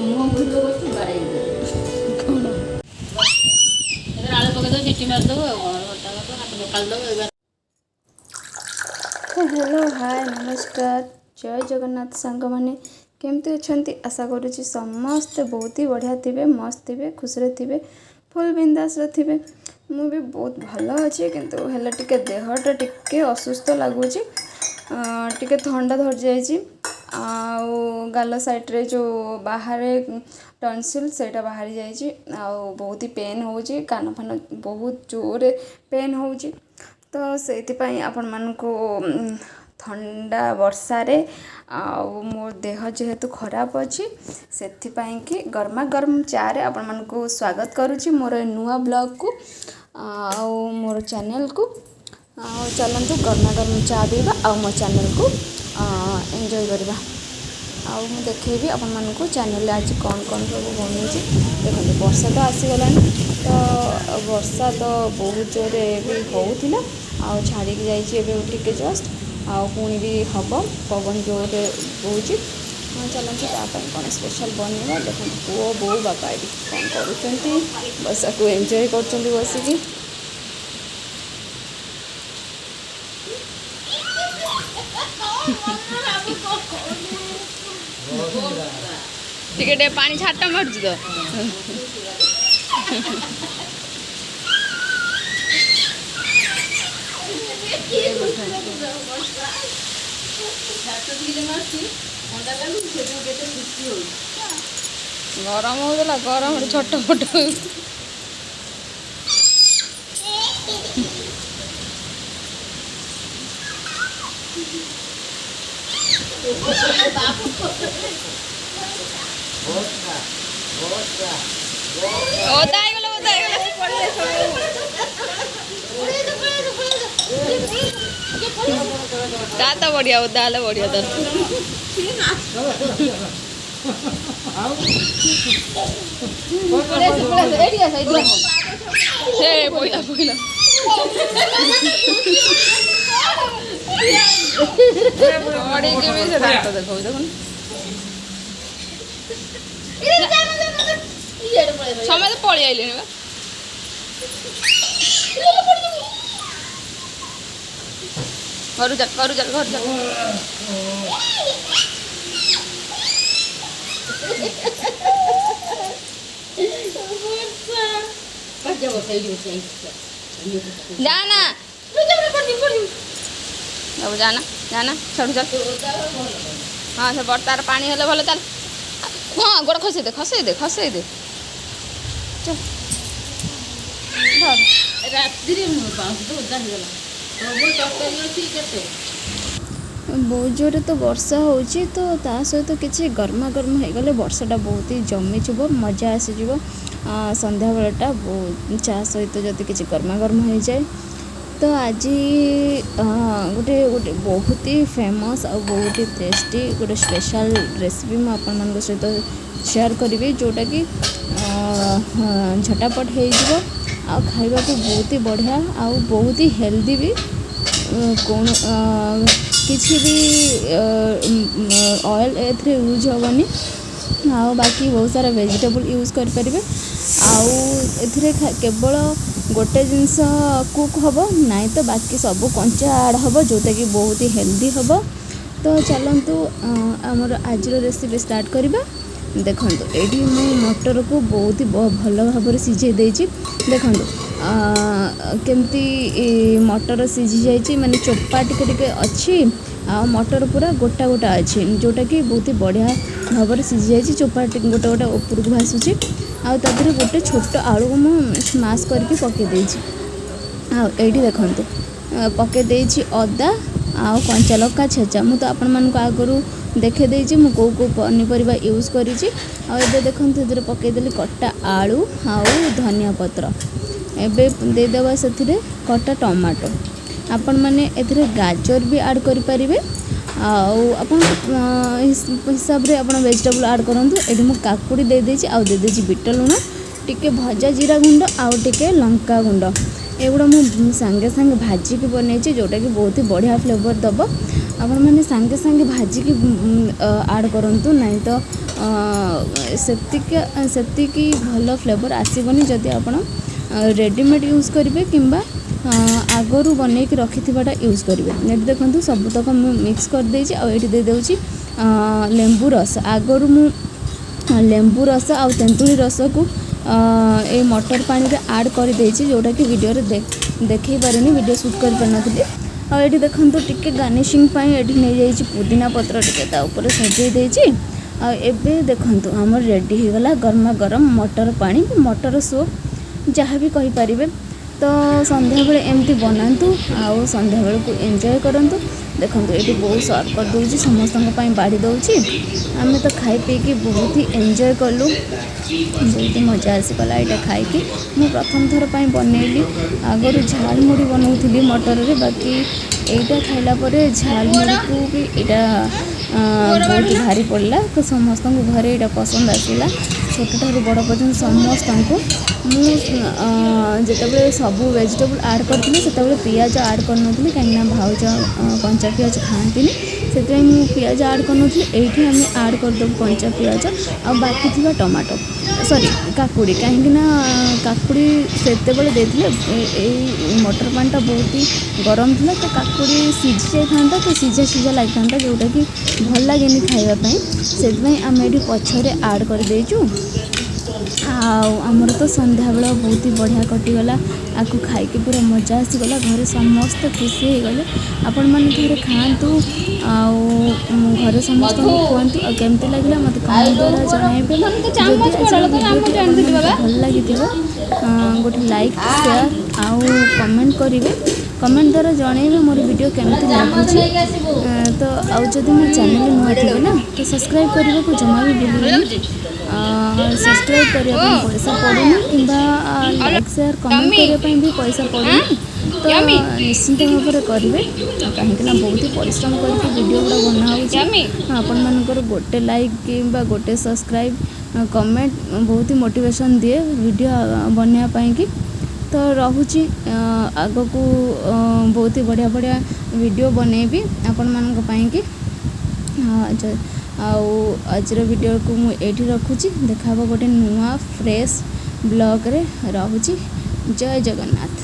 मुँह बुझ बाड़े कौन आलू पकड़ चिट्टी मारिदेव हेलो हाय नमस्कार जय जगन्नाथ सांग मैंने केमती अच्छा आशा करुँची समस्ते बहुत ही बढ़िया थे मस्त थे खुशी थे फुल बिंदास थे मु भी बहुत भल अच्छे किंतु हेल्ला टिके देहटा टिके असुस्थ लगुच टिके थंडा धरी जाइए गाल साइड्रे जो बाहर टनसिल सेटा बाहरी जाइए बहुत ही पेन हो कान फान बहुत जोर पेन हो तो से आपण मानक थंडा वर्षारे मो देह जेहेतु खराब अच्छी से कि गर्मा गर्म चारे आपण मानक स्वागत करुच्ची मोर नुआ ब्लॉग को मोर चैनल को चलतु गर्मा गर्म चा पीवा आ मो चैनल को एंजॉय करवा मुझे देखेबी आपण मानक चैनल आज कौन कौन सब बन देखते वर्षा तो आसीगला तो वर्षा तो बहुत जोर भी होता छाड़ी जाइए टिके जस्ट पुणी भी हम पवन जोर बोची चलते कौन स्पेशल बनवा देखो पुओ बो बापा ये कौन कर बसा को एंजॉय कर बसिकी टिके पानी छाटा मारुच तो गरम होगा गरम छोट फोट दाता बढ़िया दाल बढ़िया दर से बोला बोला बड़ी के भी से दाता देखो देखो समय तो पड़ी आइले घर चल घर चल जाना अब जाना जाना छड़ चल हाँ से बर्तार पानी हेले भले चल हाँ गोड़ खसई दे चल रात्रि बहुत जोर तो वर्षा होची तो ता सहित किसी गर्मा गर्म हो गले वर्षाटा बहुत ही जमीज मजा आसीज संध्या बेलाटा चा सहित जब किसी गर्मा गर्म हो जाए तो आज गोटे गोटे बहुत ही फेमस और बहुत ही टेस्टी गोटे स्पेशल रेसिपी मुझे सहित शेयर करी जोटा कि झटापट हो खावा को बहुत ही बढ़िया आउ बहुत ही हेल्दी भी कौन किसी भी ऑयल एथरे यूज हेनी बाकी बहुत सारा वेजिटेबल यूज करें केवल गोटे जिनस कुक हम नाई तो बाकी सब कंचा आड हम जोटा कि बहुत ही हेल्दी हम तो चलतु आमर आज रेसिपी स्टार्ट करवा देखो ये मटर को बहुत ही भल भाव सीझे देखो केमती मटर सीझी जाइए माने चोपा टिके अच्छी आ मटर पूरा गोटा गोटा अच्छी जोटा कि बहुत ही बढ़िया भाव सीझी जाइए चोपा गोटे गोटे ऊपर को भासुची आधे गोटे छोट आलू को मुझे स्माश करके पकईदे ये देखते पकईदे अदा आ कंचा लका छेचा मुझे तो आपण मानक आगु देखे देछि मु को पनीपरिया यूज करी देखते पकईदेली कटा आलू आउ धनिया पत्र एबे देदेवा से कटा टमाटो आपण मैंने ए गाजर भी ऐड करें हिसाब से आप वेजिटेबल ऐड करूँ ये मुझे काकुड़ी देदेछि आउ देदेछि बीट लुण टिके भजा जीरा गुंड आउ टिके लंका गुंड एगुड़ा मुझे सांगे सांगे भाजिकी बनई जोटा कि बहुत ही बढ़िया फ्लेवर दब आपण मैंने सांगे सांगे भाजिकी ऐड करूँ ना तो ସେତିକି ଭଲ ଫ୍ଲେଭର୍ ଆସିବନି ଯଦି ଆପଣ ରେଡ଼ିମେଡ଼୍ ୟୁଜ୍ କରିବେ କିମ୍ବା ଆଗରୁ ବନେଇକି ରଖିଥିବାଟା ୟୁଜ୍ କରିବେ। ଏଠି ଦେଖନ୍ତୁ ସବୁତକ ମୁଁ ମିକ୍ସ କରିଦେଇଛି ଆଉ ଏଇଠି ଦେଇଦେଉଛି ଲେମ୍ବୁ ରସ। ଆଗରୁ ମୁଁ ଲେମ୍ବୁ ରସ ଆଉ ତେନ୍ତୁଳି ରସକୁ ଏଇ ମଟର ପାଣିରେ ଆଡ଼୍ କରିଦେଇଛି, ଯେଉଁଟାକି ଭିଡ଼ିଓରେ ଦେଖେଇ ପାରିନି, ଭିଡ଼ିଓ ସୁଟ୍ କରିପାରିନଥିଲି। ଆଉ ଏଠି ଦେଖନ୍ତୁ ଟିକେ ଗାର୍ନିସିଂ ପାଇଁ ଏଠି ନେଇଯାଇଛି ପୁଦିନା ପତ୍ର, ଟିକେ ତା ଉପରେ ସଜେଇ ଦେଇଛି। ଆଉ ଏବେ ଦେଖନ୍ତୁ ଆମର ରେଡ଼ି ହେଇଗଲା ଗରମା ଗରମ ମଟର ପାଣି, ମଟର ସୁପ୍ ଯାହା ବି କହିପାରିବେ। ତ ସନ୍ଧ୍ୟାବେଳେ ଏମିତି ବନାନ୍ତୁ ଆଉ ସନ୍ଧ୍ୟାବେଳକୁ ଏନ୍ଜୟ କରନ୍ତୁ। ଦେଖନ୍ତୁ ଏଠି ବହୁତ ସର୍ଭ କରିଦେଉଛି, ସମସ୍ତଙ୍କ ପାଇଁ ବାଢ଼ି ଦେଉଛି। ଆମେ ତ ଖାଇ ପିଇକି ବହୁତ ହି ଏନ୍ଜୟ କଲୁ, ବହୁତ ମଜା ଆସିଗଲା ଏଇଟା ଖାଇକି। ମୁଁ ପ୍ରଥମ ଥର ପାଇଁ ବନେଇଲି, ଆଗରୁ ଝାଲ ମୁଢ଼ି ବନାଉଥିଲି ମଟରରେ, ବାକି ଏଇଟା ଖାଇଲା ପରେ ଝାଲ ମୁଢ଼ିକୁ ବି ଏଇଟା ବହୁତ ଭାରି ପଡ଼ିଲା। ତ ସମସ୍ତଙ୍କୁ ଘରେ ଏଇଟା ପସନ୍ଦ ଆସିଲା, ଛୋଟଠାରୁ ବଡ଼ ପର୍ଯ୍ୟନ୍ତ ସମସ୍ତଙ୍କୁ। ମୁଁ ଯେତେବେଳେ ସବୁ ଭେଜିଟେବୁଲ୍ ଆଡ଼୍ କରିଥିଲି ସେତେବେଳେ ପିଆଜ ଆଡ଼୍ କରିନଥିଲି, କାହିଁକିନା ଭାଉଜ କଞ୍ଚା ପିଆଜ ଖାଆନ୍ତିନି, ସେଥିପାଇଁ ମୁଁ ପିଆଜ ଆଡ଼୍ କରିନଥିଲି। ଏଇଠି ଆମେ ଆଡ଼୍ କରିଦେବୁ କଞ୍ଚା ପିଆଜ ଆଉ ବାକି ଥିବା ଟମାଟୋ, କାକୁଡ଼ି, କାହିଁକିନା କାକୁଡ଼ି ସେତେବେଳେ ଦେଇଥିଲେ ଏଇ ମଟର ପାଣିଟା ବହୁତ ହି ଗରମ ଥିଲା, ତ କାକୁଡ଼ି ସିଝି ଯାଇଥାନ୍ତା, ତ ସିଝା ଲାଗିଥାନ୍ତା, ଯେଉଁଟାକି ଭଲ ଲାଗେନି ଖାଇବା ପାଇଁ। ସେଥିପାଇଁ ଆମେ ଏଠି ପଛରେ ଆଡ଼୍ କରିଦେଇଛୁ। ଆଉ ଆମର ତ ସନ୍ଧ୍ୟାବେଳ ବହୁତ ହି ବଢ଼ିଆ କଟିଗଲା, ଆକୁ ଖାଇକି ପୁରା ମଜା ଆସିଗଲା, ଘରେ ସମସ୍ତେ ଖୁସି ହେଇଗଲେ। ଆପଣମାନେ ଥରେ ଖାଆନ୍ତୁ ଆଉ ଘରେ ସମସ୍ତଙ୍କୁ ଖୁଆନ୍ତୁ। ଆଉ କେମିତି ଲାଗିଲା ମୋତେ କମେଣ୍ଟ ଦ୍ୱାରା ଜଣାଇବେ। ଯଦି ଆଜିର ଭିଡ଼ିଓଟି ଆପଣମାନଙ୍କୁ ଭଲ ଲାଗିଥିବ ଗୋଟେ ଲାଇକ୍, ସେୟାର ଆଉ କମେଣ୍ଟ କରିବେ। କମେଣ୍ଟ ଦ୍ୱାରା ଜଣାଇବେ ମୋର ଭିଡ଼ିଓ କେମିତି ଲାଗୁଛି। ତ ଆଉ ଯଦି ମୋ ଚ୍ୟାନେଲ୍ ନୂଆ ଥିବେ ନା, ତ ସବସ୍କ୍ରାଇବ୍ କରିବାକୁ ଜମା ବି ଭୁଲିବେନି। ସବସ୍କ୍ରାଇବ୍ କରିବା ପାଇଁ ପଇସା ପଡ଼ୁନି କିମ୍ବା ଲାଇକ୍, ସେୟାର, କମେଣ୍ଟ କରିବା ପାଇଁ ବି ପଇସା ପଡ଼ୁନି। ତ ନିଶ୍ଚିନ୍ତ ଭାବରେ କରିବେ, କାହିଁକିନା ବହୁତ ହି ପରିଶ୍ରମ କରିକି ଭିଡ଼ିଓ ଗୁଡ଼ା ବନା ହେଉଛି। ଆପଣମାନଙ୍କର ଗୋଟେ ଲାଇକ୍ କିମ୍ବା ଗୋଟେ ସବସ୍କ୍ରାଇବ୍, କମେଣ୍ଟ ବହୁତ ହି ମୋଟିଭେସନ୍ ଦିଏ ଭିଡ଼ିଓ ବନେଇବା ପାଇଁକି। ତ ରହୁଛି, ଆଗକୁ ବହୁତ ହି ବଢ଼ିଆ ଭିଡ଼ିଓ ବନେଇବି ଆପଣମାନଙ୍କ ପାଇଁକି। ଆଉ ଆଜିର ଭିଡ଼ିଓକୁ ମୁଁ ଏଇଠି ରଖୁଛି, ଦେଖା ହେବ ଗୋଟେ ନୂଆ ଫ୍ରେଶ୍ ବ୍ଲଗ୍ରେ। ରହୁଛି, ଜୟ ଜଗନ୍ନାଥ।